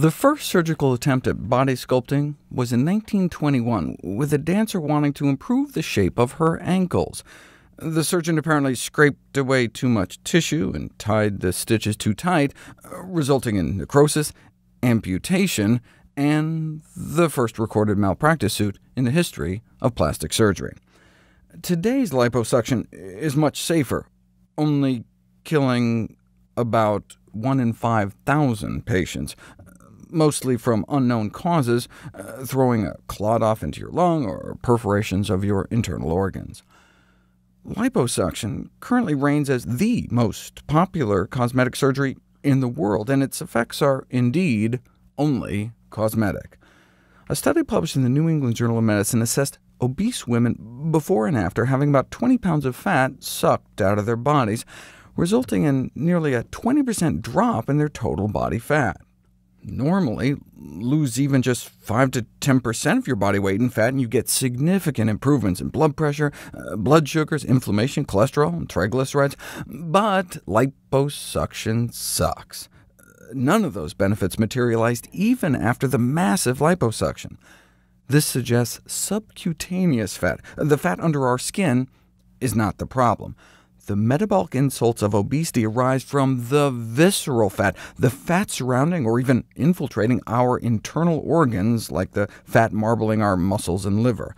The first surgical attempt at body sculpting was in 1921, with a dancer wanting to improve the shape of her ankles. The surgeon apparently scraped away too much tissue and tied the stitches too tight, resulting in necrosis, amputation, and the first recorded malpractice suit in the history of plastic surgery. Today's liposuction is much safer, only killing about 1 in 5,000 patients, mostly from unknown causes, throwing a clot off into your lung or perforations of your internal organs. Liposuction currently reigns as the most popular cosmetic surgery in the world, and its effects are indeed only cosmetic. A study published in the New England Journal of Medicine assessed obese women before and after having about 20 pounds of fat sucked out of their bodies, resulting in nearly a 20% drop in their total body fat. Normally, lose even just 5 to 10% of your body weight in fat, and you get significant improvements in blood pressure, blood sugars, inflammation, cholesterol, and triglycerides. But liposuction sucks. None of those benefits materialized even after the massive liposuction. This suggests subcutaneous fat, the fat under our skin, is not the problem. The metabolic insults of obesity arise from the visceral fat, the fat surrounding or even infiltrating our internal organs, like the fat marbling our muscles and liver.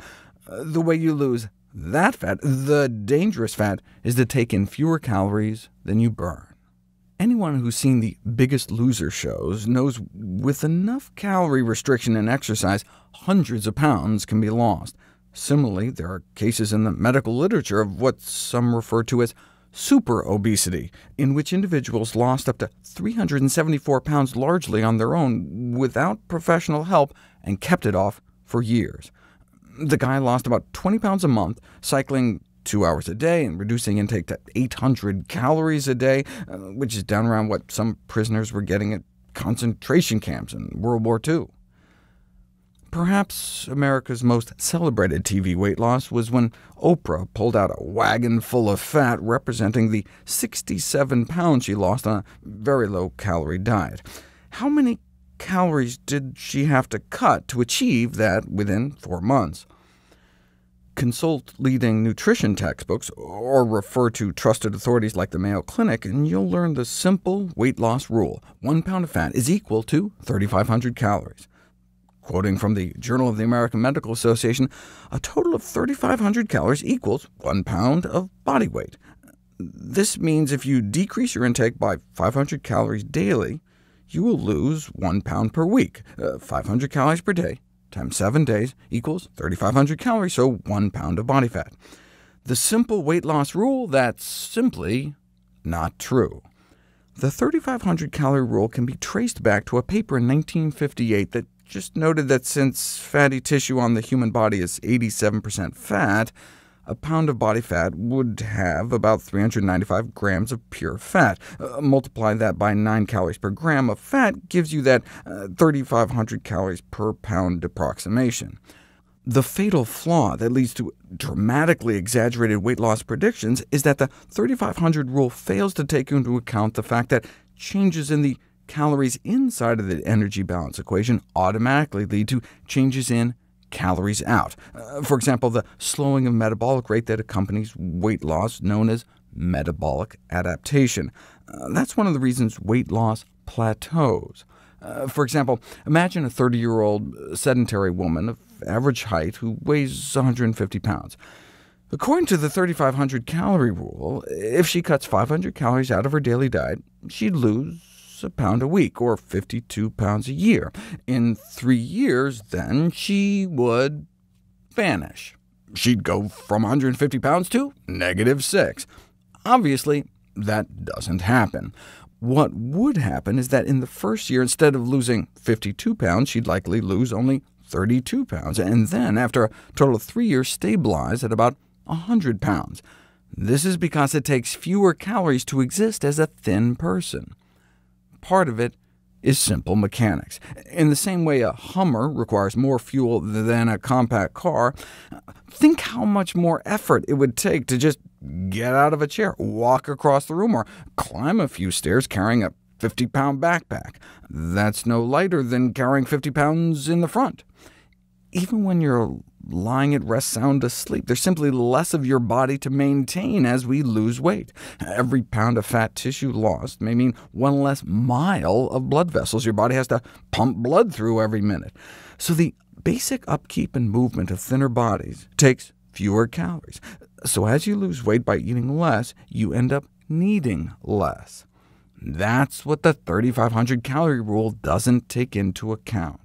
The way you lose that fat, the dangerous fat, is to take in fewer calories than you burn. Anyone who's seen the Biggest Loser shows knows with enough calorie restriction and exercise, hundreds of pounds can be lost. Similarly, there are cases in the medical literature of what some refer to as super-obesity, in which individuals lost up to 374 pounds largely on their own, without professional help, and kept it off for years. The guy lost about 20 pounds a month, cycling 2 hours a day and reducing intake to 800 calories a day, which is down around what some prisoners were getting at concentration camps in World War II. Perhaps America's most celebrated TV weight loss was when Oprah pulled out a wagon full of fat representing the 67 pounds she lost on a very low-calorie diet. How many calories did she have to cut to achieve that within 4 months? Consult leading nutrition textbooks, or refer to trusted authorities like the Mayo Clinic, and you'll learn the simple weight loss rule. 1 pound of fat is equal to 3,500 calories. Quoting from the Journal of the American Medical Association, a total of 3,500 calories equals 1 pound of body weight. This means if you decrease your intake by 500 calories daily, you will lose 1 pound per week. 500 calories per day times 7 days equals 3,500 calories, so 1 pound of body fat. The simple weight loss rule, that's simply not true. The 3,500 calorie rule can be traced back to a paper in 1958 that just noted that since fatty tissue on the human body is 87% fat, a pound of body fat would have about 395 grams of pure fat. Multiply that by 9 calories per gram of fat gives you that 3,500 calories per pound approximation. The fatal flaw that leads to dramatically exaggerated weight loss predictions is that the 3,500 rule fails to take into account the fact that changes in the calories inside of the energy balance equation automatically lead to changes in calories out. For example, the slowing of metabolic rate that accompanies weight loss, known as metabolic adaptation. That's one of the reasons weight loss plateaus. For example, imagine a 30-year-old sedentary woman of average height who weighs 150 pounds. According to the 3,500 calorie rule, if she cuts 500 calories out of her daily diet, she'd lose a pound a week, or 52 pounds a year. In 3 years, then, she would vanish. She'd go from 150 pounds to -6. Obviously, that doesn't happen. What would happen is that in the first year, instead of losing 52 pounds, she'd likely lose only 32 pounds, and then, after a total of 3 years, stabilize at about 100 pounds. This is because it takes fewer calories to exist as a thin person. Part of it is simple mechanics. In the same way a Hummer requires more fuel than a compact car, think how much more effort it would take to just get out of a chair, walk across the room, or climb a few stairs carrying a 50-pound backpack. That's no lighter than carrying 50 pounds in the front. Even when you're lying at rest sound asleep, there's simply less of your body to maintain as we lose weight. Every pound of fat tissue lost may mean one less mile of blood vessels your body has to pump blood through every minute. So the basic upkeep and movement of thinner bodies takes fewer calories. So as you lose weight by eating less, you end up needing less. That's what the 3,500 calorie rule doesn't take into account.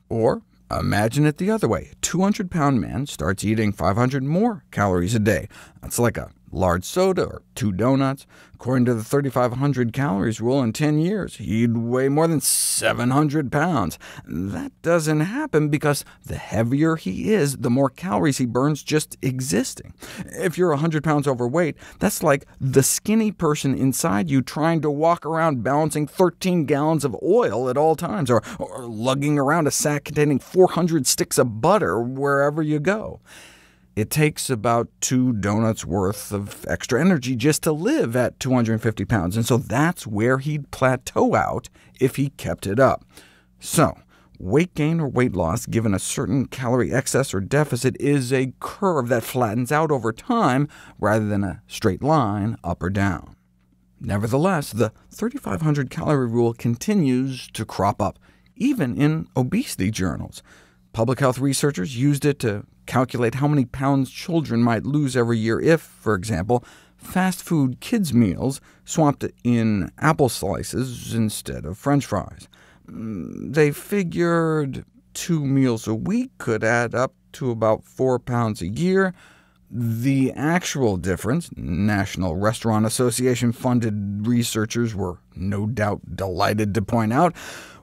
Or imagine it the other way. A 200-pound man starts eating 500 more calories a day. That's like a large soda or 2 donuts. According to the 3,500 calories rule, in 10 years, he'd weigh more than 700 pounds. That doesn't happen because the heavier he is, the more calories he burns just existing. If you're 100 pounds overweight, that's like the skinny person inside you trying to walk around balancing 13 gallons of oil at all times, or lugging around a sack containing 400 sticks of butter wherever you go. It takes about 2 donuts worth of extra energy just to live at 250 pounds, and so that's where he'd plateau out if he kept it up. So weight gain or weight loss given a certain calorie excess or deficit is a curve that flattens out over time rather than a straight line up or down. Nevertheless, the 3,500 calorie rule continues to crop up, even in obesity journals. Public health researchers used it to calculate how many pounds children might lose every year if, for example, fast food kids' meals swapped in apple slices instead of French fries. They figured 2 meals a week could add up to about 4 pounds a year. The actual difference, National Restaurant Association-funded researchers were no doubt delighted to point out,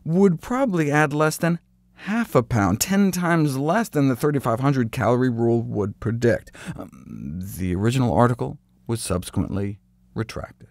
would probably add less than half a pound, 10 times less than the 3,500 calorie rule would predict. The original article was subsequently retracted.